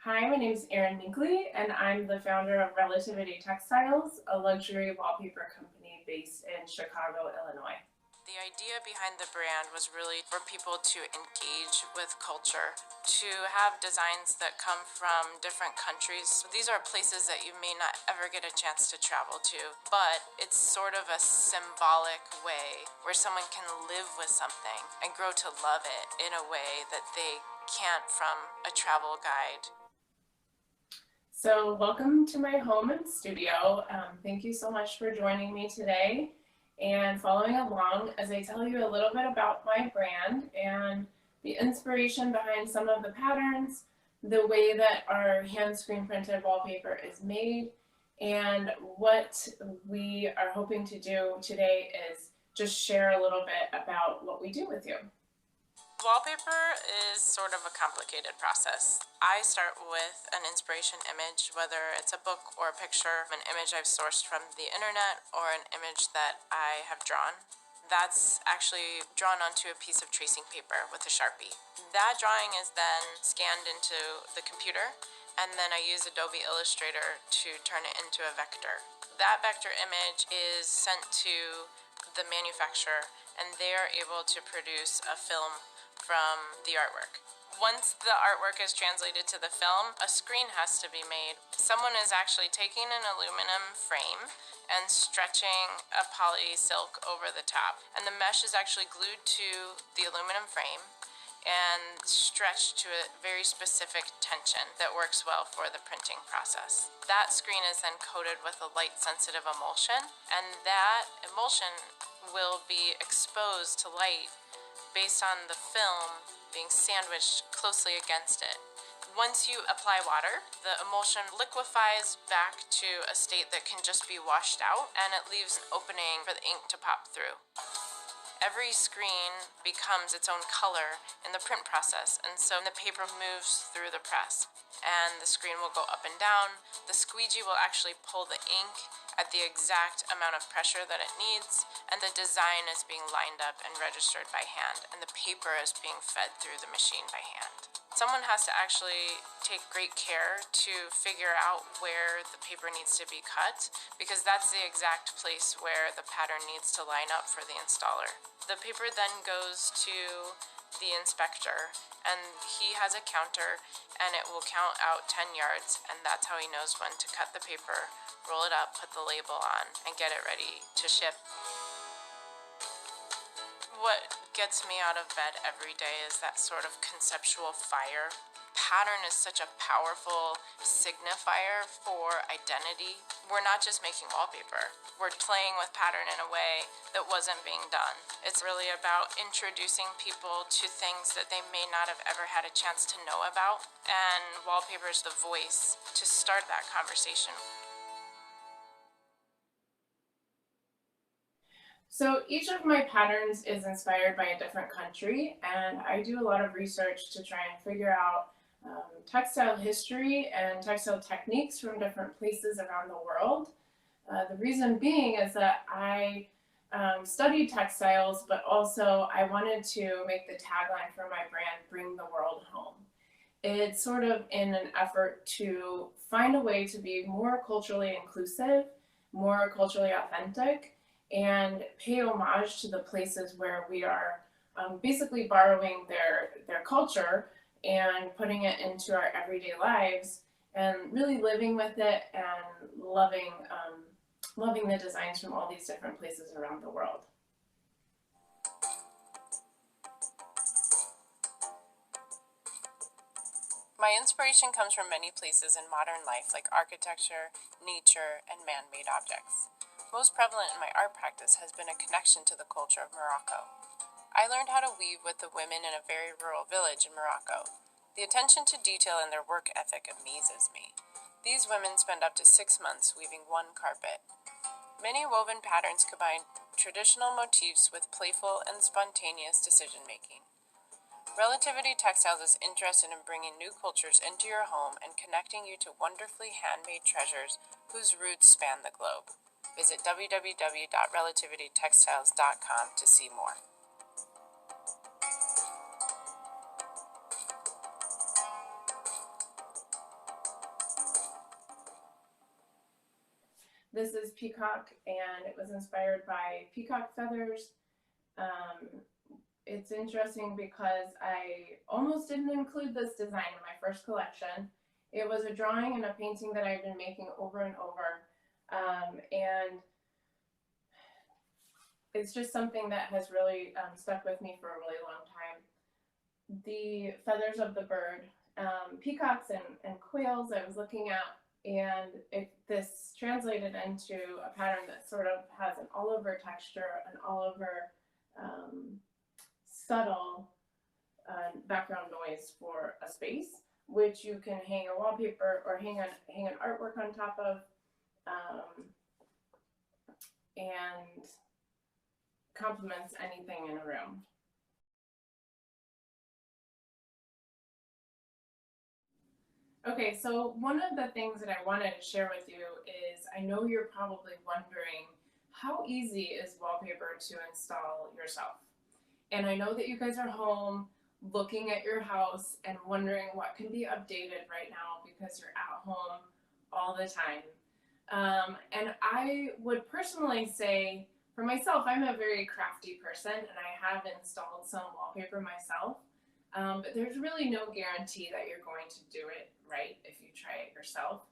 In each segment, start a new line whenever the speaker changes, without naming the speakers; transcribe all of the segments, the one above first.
Hi, my name is Erin Minckley, and I'm the founder of Relativity Textiles, a luxury wallpaper company based in Chicago, Illinois.
The idea behind the brand was really for people to engage with culture, to have designs that come from different countries. So these are places that you may not ever get a chance to travel to, but it's sort of a symbolic way where someone can live with something and grow to love it in a way that they can't from a travel guide.
So, welcome to my home and studio. Thank you so much for joining me today and following along as I tell you a little bit about my brand and the inspiration behind some of the patterns, the way that our hand screen printed wallpaper is made, and what we are hoping to do today is just share a little bit about what we do with you.
Wallpaper is sort of a complicated process. I start with an inspiration image, whether it's a book or a picture, an image I've sourced from the internet or an image that I have drawn. That's actually drawn onto a piece of tracing paper with a Sharpie. That drawing is then scanned into the computer, and then I use Adobe Illustrator to turn it into a vector. That vector image is sent to the manufacturer, and they are able to produce a film from the artwork. Once the artwork is translated to the film, a screen has to be made. Someone is actually taking an aluminum frame and stretching a poly silk over the top. And the mesh is actually glued to the aluminum frame and stretched to a very specific tension that works well for the printing process. That screen is then coated with a light sensitive emulsion, and that emulsion will be exposed to light based on the film being sandwiched closely against it. Once you apply water, the emulsion liquefies back to a state that can just be washed out, and it leaves an opening for the ink to pop through. Every screen becomes its own color in the print process, and so the paper moves through the press, and the screen will go up and down. The squeegee will actually pull the ink at the exact amount of pressure that it needs, and the design is being lined up and registered by hand, and the paper is being fed through the machine by hand. Someone has to actually take great care to figure out where the paper needs to be cut, because that's the exact place where the pattern needs to line up for the installer. The paper then goes to the inspector, and he has a counter, and it will count out 10 yards, and that's how he knows when to cut the paper, roll it up, put the label on, and get it ready to ship. What gets me out of bed every day is that sort of conceptual fire. Pattern is such a powerful signifier for identity. We're not just making wallpaper. We're playing with pattern in a way that wasn't being done. It's really about introducing people to things that they may not have ever had a chance to know about, and wallpaper is the voice to start that conversation.
So each of my patterns is inspired by a different country, and I do a lot of research to try and figure out textile history and textile techniques from different places around the world. The reason being is that I studied textiles, but also I wanted to make the tagline for my brand, "Bring the World Home." It's sort of in an effort to find a way to be more culturally inclusive, more culturally authentic, and pay homage to the places where we are basically borrowing their culture and putting it into our everyday lives and really living with it and loving the designs from all these different places around the world.
My inspiration comes from many places in modern life, like architecture, nature, and man-made objects. Most prevalent in my art practice has been a connection to the culture of Morocco. I learned how to weave with the women in a very rural village in Morocco. The attention to detail in their work ethic amazes me. These women spend up to 6 months weaving one carpet. Many woven patterns combine traditional motifs with playful and spontaneous decision-making. Relativity Textiles is interested in bringing new cultures into your home and connecting you to wonderfully handmade treasures whose roots span the globe. Visit www.relativitytextiles.com to see more.
This is peacock, and it was inspired by peacock feathers. It's interesting because I almost didn't include this design in my first collection. It was a drawing and a painting that I've been making over and over. And it's just something that has really stuck with me for a really long time. The feathers of the bird, peacocks and quails I was looking at, and this translated into a pattern that sort of has an all-over texture, an all-over subtle background noise for a space, which you can hang a wallpaper or hang an artwork on top of, and complements anything in a room. Okay, so one of the things that I wanted to share with you is, I know you're probably wondering, how easy is wallpaper to install yourself? And I know that you guys are home looking at your house and wondering what can be updated right now because you're at home all the time. And I would personally say, for myself, I'm a very crafty person and I have installed some wallpaper myself. But there's really no guarantee that you're going to do it right if you try it yourself.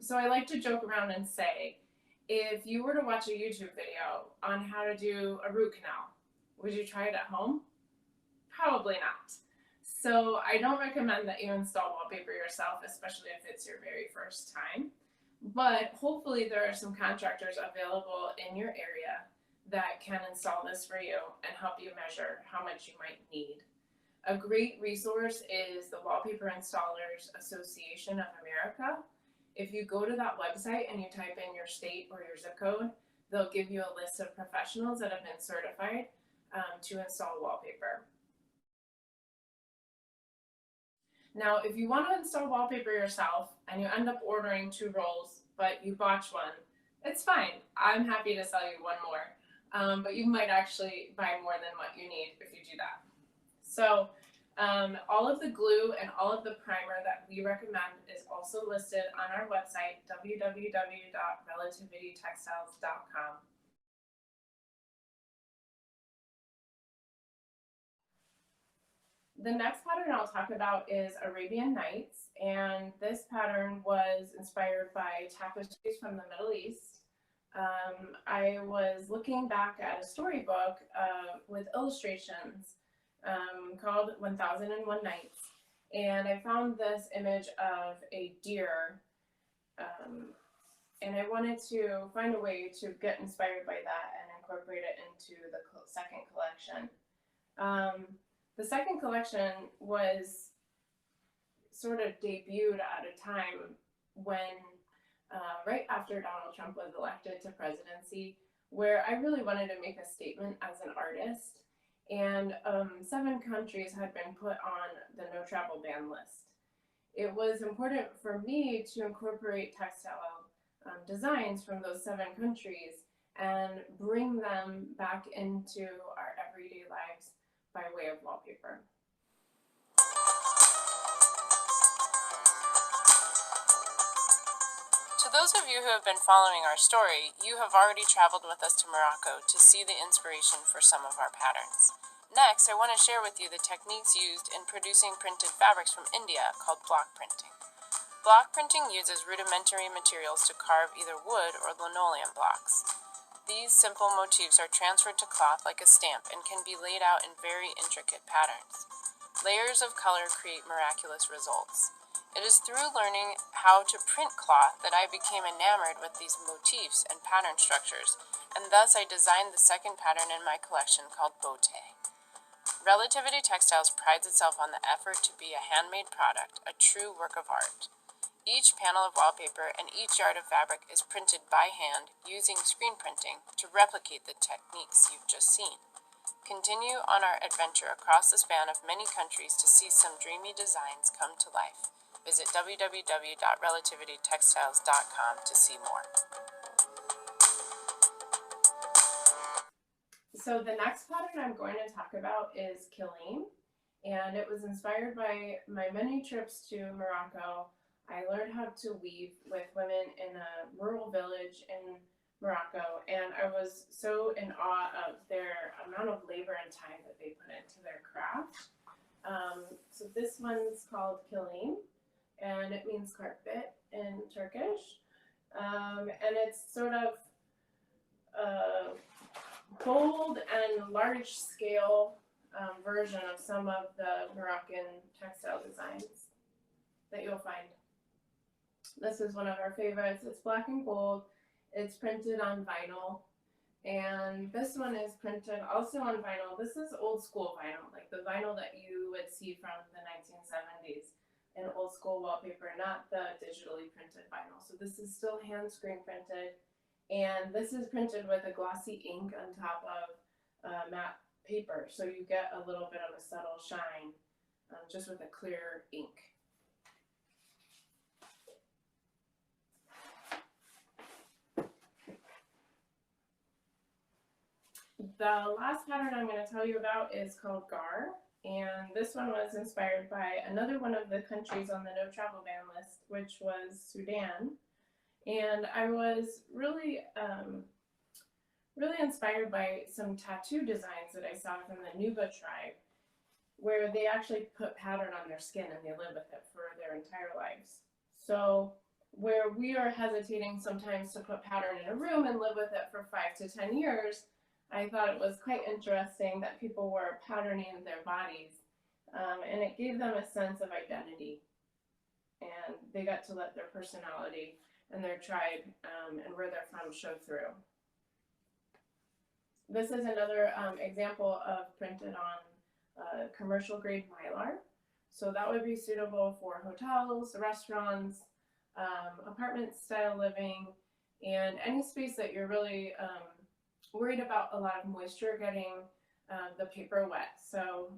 So I like to joke around and say, if you were to watch a YouTube video on how to do a root canal, would you try it at home? Probably not. So I don't recommend that you install wallpaper yourself, especially if it's your very first time. But hopefully there are some contractors available in your area that can install this for you and help you measure how much you might need. A great resource is the Wallpaper Installers Association of America. If you go to that website and you type in your state or your zip code, they'll give you a list of professionals that have been certified to install wallpaper. Now, if you want to install wallpaper yourself and you end up ordering 2 rolls, but you botch one, it's fine. I'm happy to sell you one more, but you might actually buy more than what you need if you do that. So all of the glue and all of the primer that we recommend is also listed on our website, www.relativitytextiles.com. The next pattern I'll talk about is Arabian Nights, and this pattern was inspired by tapestries from the Middle East. I was looking back at a storybook with illustrations called 1001 Nights, and I found this image of a deer, and I wanted to find a way to get inspired by that and incorporate it into the second collection. The second collection was sort of debuted at a time when, right after Donald Trump was elected to presidency, where I really wanted to make a statement as an artist. And 7 countries had been put on the no travel ban list. It was important for me to incorporate textile designs from those 7 countries and bring them back into our everyday lives by way of wallpaper.
To those of you who have been following our story, you have already traveled with us to Morocco to see the inspiration for some of our patterns. Next, I want to share with you the techniques used in producing printed fabrics from India called block printing. Block printing uses rudimentary materials to carve either wood or linoleum blocks. These simple motifs are transferred to cloth like a stamp and can be laid out in very intricate patterns. Layers of color create miraculous results. It is through learning how to print cloth that I became enamored with these motifs and pattern structures, and thus I designed the second pattern in my collection called Beauté. Relativity Textiles prides itself on the effort to be a handmade product, a true work of art. Each panel of wallpaper and each yard of fabric is printed by hand using screen printing to replicate the techniques you've just seen. Continue on our adventure across the span of many countries to see some dreamy designs come to life. Visit www.relativitytextiles.com to see more.
So the next pattern I'm going to talk about is Kilim, and it was inspired by my many trips to Morocco, I learned how to weave with women in a rural village in Morocco, and I was so in awe of their amount of labor and time that they put into their craft. So this one's called kilim, and it means carpet in Turkish. And it's sort of a bold and large scale version of some of the Moroccan textile designs that you'll find. This is one of our favorites. It's black and gold. It's printed on vinyl. And this one is printed also on vinyl. This is old school vinyl, like the vinyl that you would see from the 1970s in old school wallpaper, not the digitally printed vinyl. So this is still hand screen printed. And this is printed with a glossy ink on top of matte paper. So you get a little bit of a subtle shine just with a clear ink. The last pattern I'm going to tell you about is called Gar, and this one was inspired by another one of the countries on the no travel ban list, which was Sudan. And I was really inspired by some tattoo designs that I saw from the Nuba tribe, where they actually put pattern on their skin and they live with it for their entire lives. So where we are hesitating sometimes to put pattern in a room and live with it for 5 to 10 years, I thought it was quite interesting that people were patterning their bodies, and it gave them a sense of identity, and they got to let their personality and their tribe and where they're from show through. This is another example of printed on commercial grade mylar. So that would be suitable for hotels, restaurants, apartment style living, and any space that you're really worried about a lot of moisture getting the paper wet. So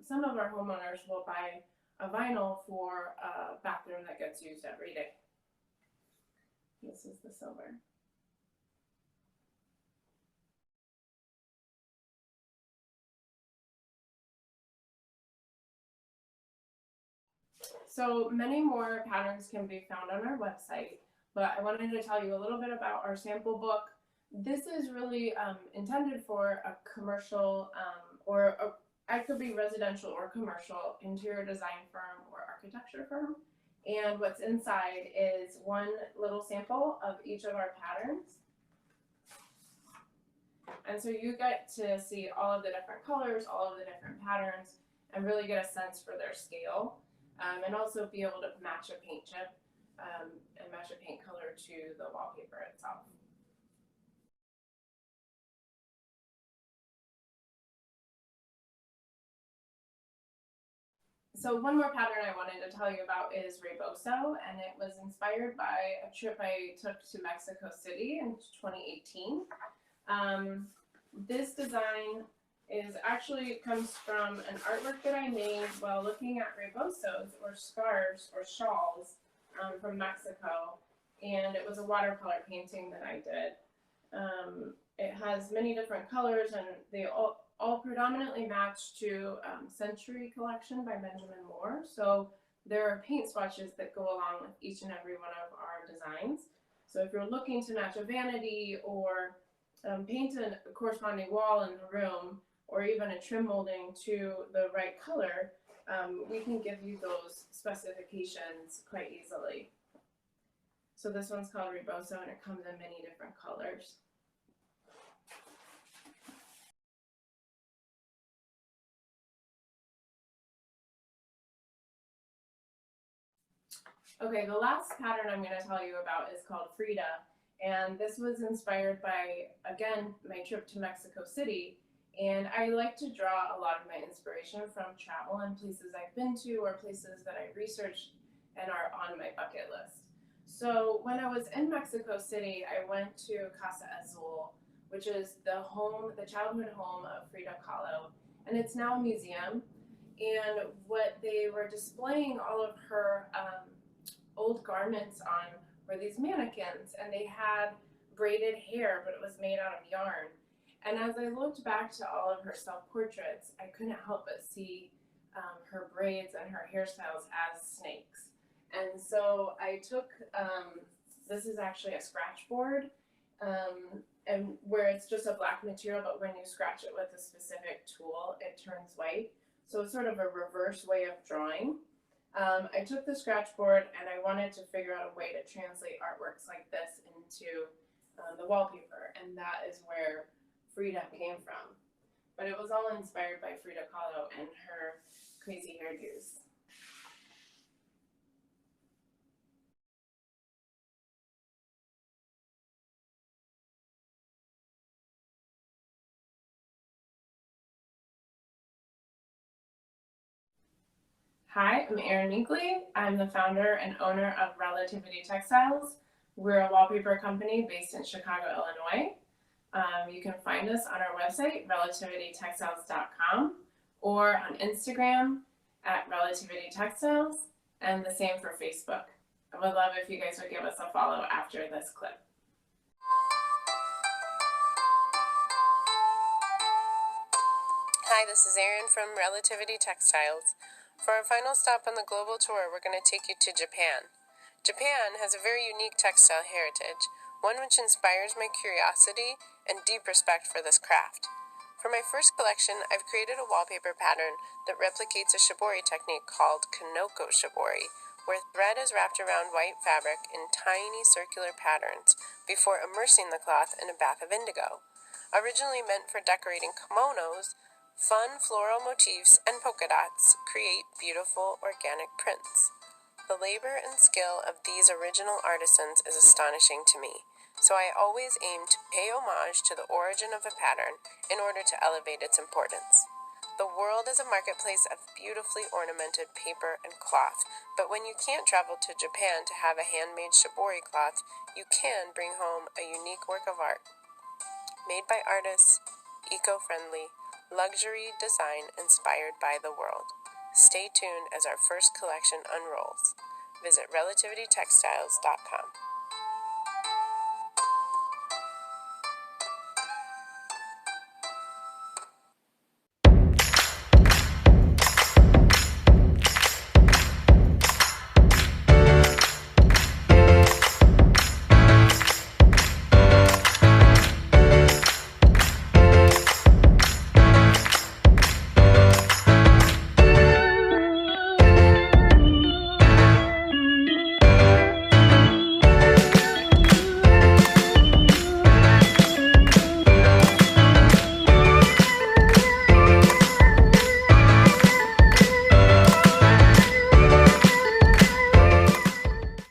some of our homeowners will buy a vinyl for a bathroom that gets used every day. This is the silver. So many more patterns can be found on our website, but I wanted to tell you a little bit about our sample book. This is really intended for a commercial it could be residential or commercial interior design firm or architecture firm. And what's inside is one little sample of each of our patterns. And so you get to see all of the different colors, all of the different patterns, and really get a sense for their scale, and also be able to match a paint chip and match a paint color to the wallpaper itself. So one more pattern I wanted to tell you about is Rebozo, and it was inspired by a trip I took to Mexico City in 2018. This design comes from an artwork that I made while looking at rebozos, or scarves or shawls from Mexico, and it was a watercolor painting that I did. It has many different colors, and they all predominantly match to Century Collection by Benjamin Moore. So there are paint swatches that go along with each and every one of our designs. So if you're looking to match a vanity or paint a corresponding wall in the room, or even a trim molding to the right color, we can give you those specifications quite easily. So this one's called Rebozo, and it comes in many different colors. Okay, the last pattern I'm going to tell you about is called Frida, and this was inspired by, again, my trip to Mexico City. And I like to draw a lot of my inspiration from travel and places I've been to, or places that I researched and are on my bucket list. So when I was in Mexico City, I went to Casa Azul, which is the childhood home of Frida Kahlo, and it's now a museum. And what they were displaying all of her old garments on were these mannequins, and they had braided hair, but it was made out of yarn. And as I looked back to all of her self-portraits, I couldn't help but see her braids and her hairstyles as snakes. And so I took, this is actually a scratch board, and where it's just a black material, but when you scratch it with a specific tool, it turns white. So it's sort of a reverse way of drawing. I took the scratch board and I wanted to figure out a way to translate artworks like this into the wallpaper, and that is where Frida came from. But it was all inspired by Frida Kahlo and her crazy hairdos. Hi, I'm Erin Minckley. I'm the founder and owner of Relativity Textiles. We're a wallpaper company based in Chicago, Illinois. You can find us on our website, relativitytextiles.com, or on Instagram at Relativity Textiles, and the same for Facebook. I would love if you guys would give us a follow after this clip.
Hi, this is Erin from Relativity Textiles. For our final stop on the global tour, we're going to take you to Japan. Japan has a very unique textile heritage, one which inspires my curiosity and deep respect for this craft. For my first collection, I've created a wallpaper pattern that replicates a shibori technique called kanoko shibori, where thread is wrapped around white fabric in tiny circular patterns before immersing the cloth in a bath of indigo. Originally meant for decorating kimonos, fun floral motifs and polka dots create beautiful organic prints. The labor and skill of these original artisans is astonishing to me, so I always aim to pay homage to the origin of a pattern in order to elevate its importance. The world is a marketplace of beautifully ornamented paper and cloth, but when you can't travel to Japan to have a handmade shibori cloth, you can bring home a unique work of art. Made by artists, eco-friendly, luxury design inspired by the world. Stay tuned as our first collection unrolls. Visit relativitytextiles.com.